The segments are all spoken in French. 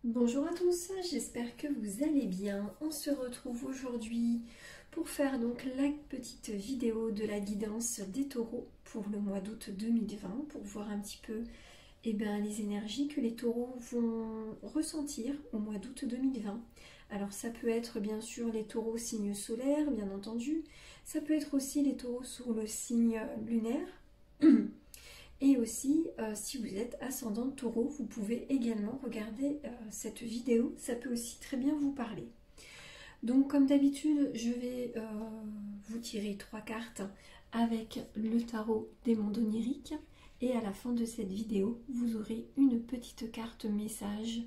Bonjour à tous, j'espère que vous allez bien. On se retrouve aujourd'hui pour faire donc la petite vidéo de la guidance des taureaux pour le mois d'août 2020 pour voir un petit peu les énergies que les taureaux vont ressentir au mois d'août 2020. Alors ça peut être bien sûr les taureaux signe solaire, bien entendu. Ça peut être aussi les taureaux sur le signe lunaire. Et aussi, si vous êtes ascendant taureau, vous pouvez également regarder cette vidéo. Ça peut aussi très bien vous parler. Donc comme d'habitude, je vais vous tirer 3 cartes avec le tarot des mondes oniriques. Et à la fin de cette vidéo, vous aurez une petite carte message,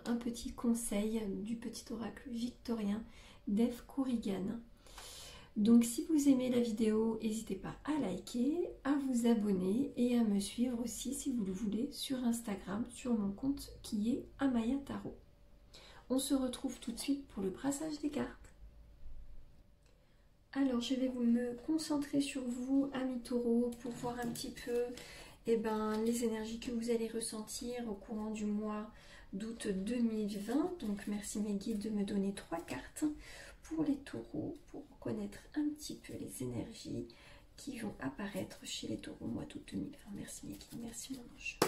un petit conseil du petit oracle victorien d'Eve Corrigan. Donc si vous aimez la vidéo, n'hésitez pas à liker, à vous abonner et à me suivre aussi si vous le voulez sur Instagram, sur mon compte qui est Amaya Tarot. On se retrouve tout de suite pour le brassage des cartes. Alors je vais me concentrer sur vous, amis taureaux, pour voir un petit peu les énergies que vous allez ressentir au courant du mois d'août 2020. Donc merci mes guides de me donner 3 cartes pour les taureaux, pour connaître un petit peu les énergies qui vont apparaître chez les taureaux au mois d'août 2020. Merci mes guides, merci mon ange.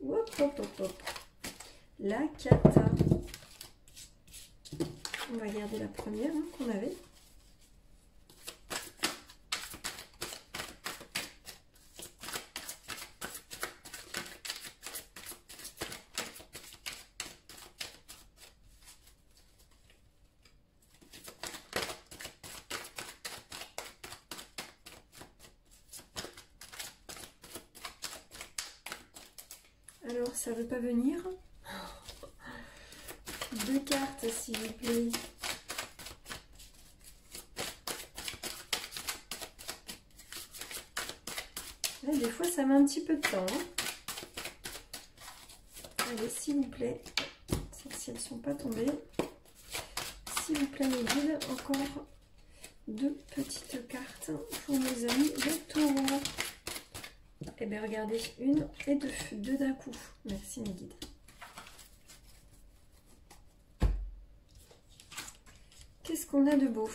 Hop, hop, hop, hop. La cata. On va garder la première qu'on avait. Alors, ça veut pas venir. 2 cartes, s'il vous plaît. Là, des fois, ça met un petit peu de temps. Allez, s'il vous plaît. Si elles ne sont pas tombées. S'il vous plaît, mes guides, encore 2 petites cartes pour mes amis les taureaux. Eh bien, regardez, 1 et 2, 2 d'un coup. Merci mes guides. Qu'est-ce qu'on a de beau?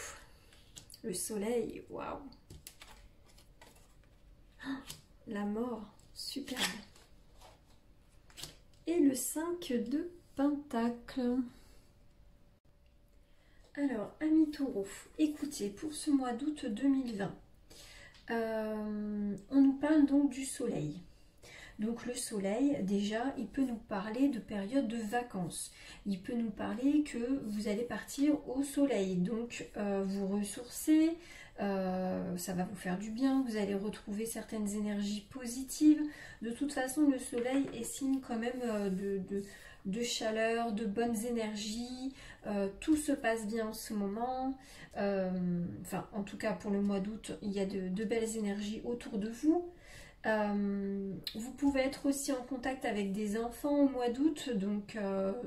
Le soleil, waouh! La mort, superbe. Et le 5 de Pentacle. Alors, amis taureaux, écoutez, pour ce mois d'août 2020, on nous parle donc du soleil. Donc le soleil, déjà, il peut nous parler de période de vacances. Il peut nous parler que vous allez partir au soleil. Donc vous ressourcer, ça va vous faire du bien. Vous allez retrouver certaines énergies positives. De toute façon, le soleil est signe quand même de chaleur, de bonnes énergies. Tout se passe bien en ce moment. Enfin, en tout cas, pour le mois d'août, il y a de belles énergies autour de vous. Vous pouvez être aussi en contact avec des enfants au mois d'août, donc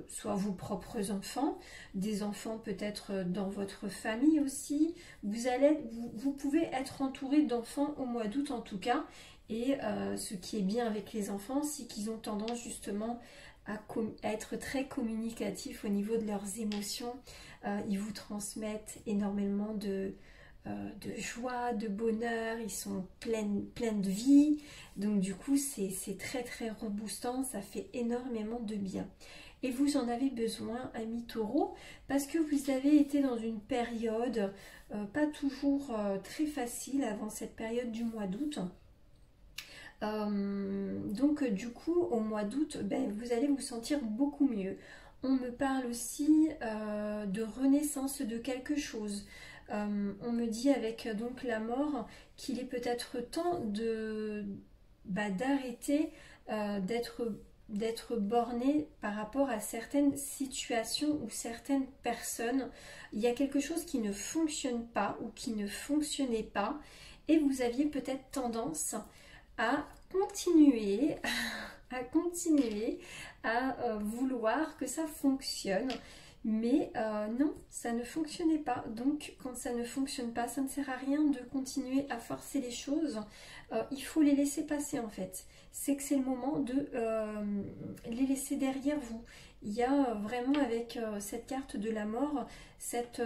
soit vos propres enfants, des enfants peut-être dans votre famille aussi. Vous pouvez être entouré d'enfants au mois d'août en tout cas, et ce qui est bien avec les enfants, c'est qu'ils ont tendance justement à être très communicatifs au niveau de leurs émotions. Ils vous transmettent énormément de joie, de bonheur, ils sont pleins de vie, donc du coup c'est très très reboostant, ça fait énormément de bien. Et vous en avez besoin, amis taureaux, parce que vous avez été dans une période pas toujours très facile avant cette période du mois d'août. Donc du coup au mois d'août, vous allez vous sentir beaucoup mieux. On me parle aussi de renaissance de quelque chose. On me dit avec donc la mort qu'il est peut-être temps d'arrêter d'être d'être borné par rapport à certaines situations ou certaines personnes. Il y a quelque chose qui ne fonctionne pas ou qui ne fonctionnait pas et vous aviez peut-être tendance à continuer, à vouloir que ça fonctionne. Mais non, ça ne fonctionnait pas. Donc quand ça ne fonctionne pas, ça ne sert à rien de continuer à forcer les choses. Il faut les laisser passer en fait. C'est que c'est le moment de les laisser derrière vous. Il y a vraiment avec cette carte de la mort, cette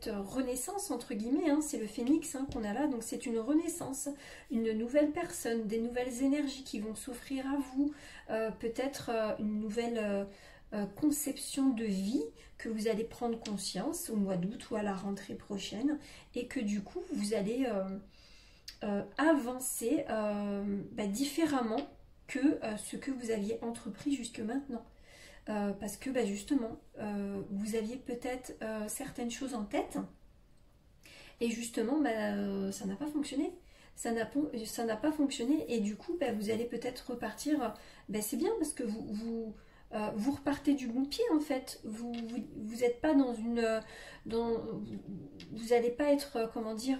renaissance entre guillemets, hein, c'est le phénix hein, qu'on a là, donc c'est une renaissance, une nouvelle personne, des nouvelles énergies qui vont s'offrir à vous, peut-être une nouvelle conception de vie que vous allez prendre conscience au mois d'août ou à la rentrée prochaine et que du coup vous allez avancer différemment que ce que vous aviez entrepris jusque maintenant. Parce que justement, vous aviez peut-être certaines choses en tête et justement, ça n'a pas fonctionné. Ça n'a pas fonctionné et du coup, vous allez peut-être repartir. C'est bien parce que vous repartez du bon pied en fait. Vous n'êtes pas dans une... vous n'allez pas être, comment dire,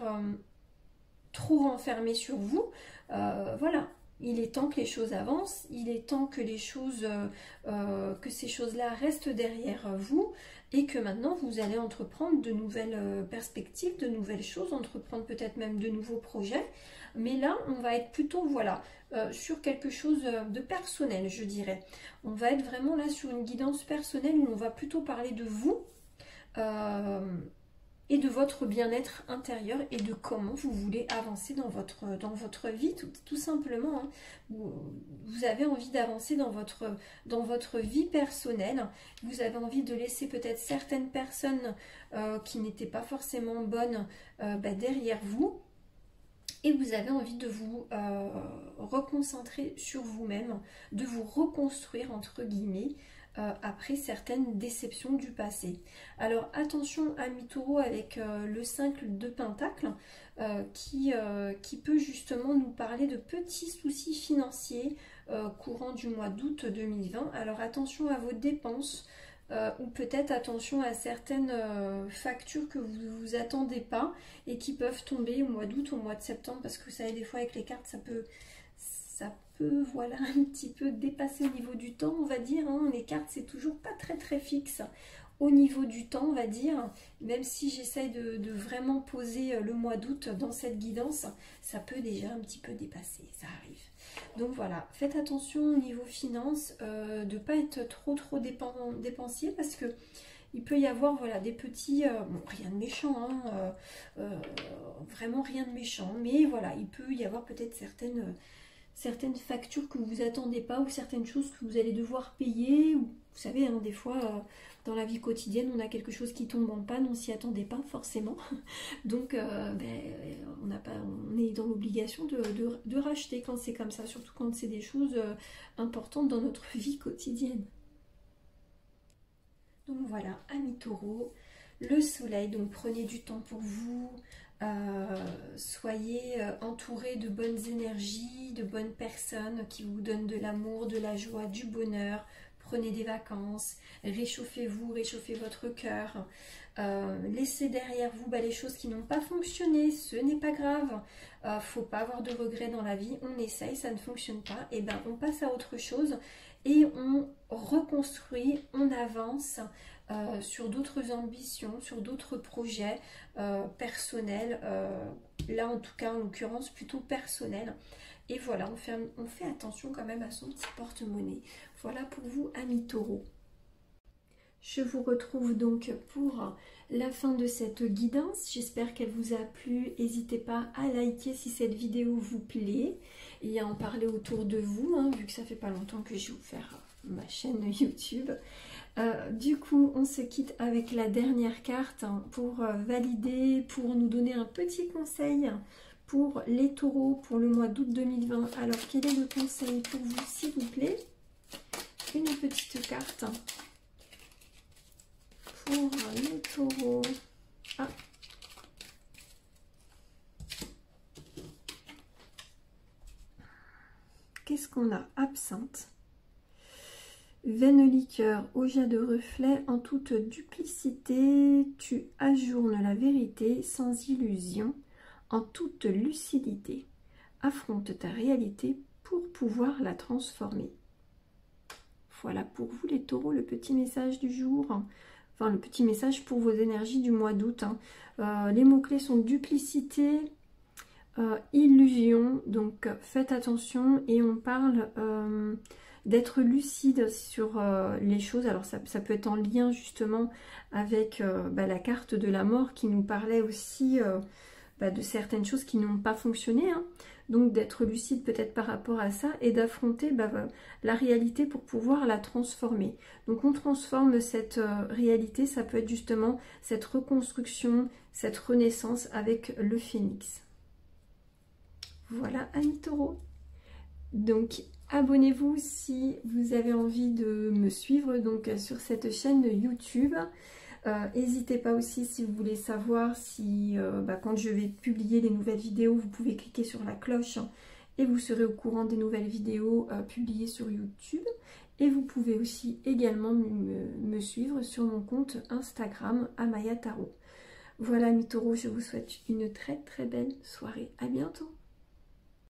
trop renfermé sur vous. Voilà. Il est temps que les choses avancent, il est temps que les choses, que ces choses-là restent derrière vous et que maintenant vous allez entreprendre de nouvelles perspectives, de nouvelles choses, entreprendre peut-être même de nouveaux projets. Mais là, on va être plutôt, voilà, sur quelque chose de personnel, je dirais. On va être vraiment là sur une guidance personnelle où on va plutôt parler de vous. Et de votre bien-être intérieur et de comment vous voulez avancer dans votre vie, tout simplement. Hein. Vous avez envie d'avancer dans votre vie personnelle, vous avez envie de laisser peut-être certaines personnes qui n'étaient pas forcément bonnes derrière vous, et vous avez envie de vous reconcentrer sur vous-même, de vous reconstruire entre guillemets, après certaines déceptions du passé. Alors attention à mi-taureau avec le 5 de Pentacle qui peut justement nous parler de petits soucis financiers courant du mois d'août 2020. Alors attention à vos dépenses ou peut-être attention à certaines factures que vous ne vous attendez pas et qui peuvent tomber au mois d'août, au mois de septembre, parce que vous savez des fois avec les cartes ça peut voilà, un petit peu dépasser au niveau du temps, on va dire. Hein. Les cartes, c'est toujours pas très fixe au niveau du temps, on va dire. Même si j'essaye de vraiment poser le mois d'août dans cette guidance, ça peut déjà un petit peu dépasser, ça arrive. Donc voilà, faites attention au niveau finance, de ne pas être trop dépensier parce que il peut y avoir voilà, des petits, bon, rien de méchant, hein, vraiment rien de méchant, mais voilà, il peut y avoir peut-être certaines factures que vous vous attendez pas ou certaines choses que vous allez devoir payer. Vous savez, hein, des fois, dans la vie quotidienne, on a quelque chose qui tombe en panne, on s'y attendait pas forcément. Donc, on est dans l'obligation de racheter quand c'est comme ça, surtout quand c'est des choses importantes dans notre vie quotidienne. Donc voilà, amis taureaux, le soleil, donc prenez du temps pour vous. Soyez entourés de bonnes énergies, de bonnes personnes qui vous donnent de l'amour, de la joie, du bonheur. Prenez des vacances, réchauffez-vous, réchauffez votre cœur. Laissez derrière vous les choses qui n'ont pas fonctionné, ce n'est pas grave. Faut pas avoir de regrets dans la vie, on essaye, ça ne fonctionne pas, et on passe à autre chose et on reconstruit, on avance. Sur d'autres ambitions, sur d'autres projets personnels, là en tout cas en l'occurrence plutôt personnels. Et voilà, on fait attention quand même à son petit porte-monnaie. Voilà pour vous, amis taureaux. Je vous retrouve donc pour la fin de cette guidance. J'espère qu'elle vous a plu. N'hésitez pas à liker si cette vidéo vous plaît et à en parler autour de vous, hein, vu que ça fait pas longtemps que j'ai ouvert ma chaîne YouTube. Du coup, on se quitte avec la dernière carte hein, pour valider, pour nous donner un petit conseil pour les taureaux pour le mois d'août 2020. Alors, quel est le conseil pour vous, s'il vous plaît? Une petite carte pour les taureaux. Ah. Qu'est-ce qu'on a? Absinthe, veine liqueur au jas de reflet, en toute duplicité, tu ajournes la vérité sans illusion, en toute lucidité. Affronte ta réalité pour pouvoir la transformer. Voilà pour vous les taureaux, le petit message du jour. Enfin, le petit message pour vos énergies du mois d'août. Les mots-clés sont duplicité, illusion. Donc, faites attention. Et on parle d'être lucide sur les choses. Alors, ça peut être en lien justement avec la carte de la mort qui nous parlait aussi de certaines choses qui n'ont pas fonctionné. Donc d'être lucide peut-être par rapport à ça et d'affronter la réalité pour pouvoir la transformer. Donc on transforme cette réalité, ça peut être justement cette reconstruction, cette renaissance avec le phénix. Voilà, amis taureaux. Donc abonnez-vous si vous avez envie de me suivre donc sur cette chaîne YouTube. N'hésitez pas aussi si vous voulez savoir si quand je vais publier les nouvelles vidéos, vous pouvez cliquer sur la cloche et vous serez au courant des nouvelles vidéos publiées sur YouTube. Et vous pouvez aussi également me suivre sur mon compte Instagram Amaya Tarot. Voilà mes taureaux, je vous souhaite une très très belle soirée. À bientôt.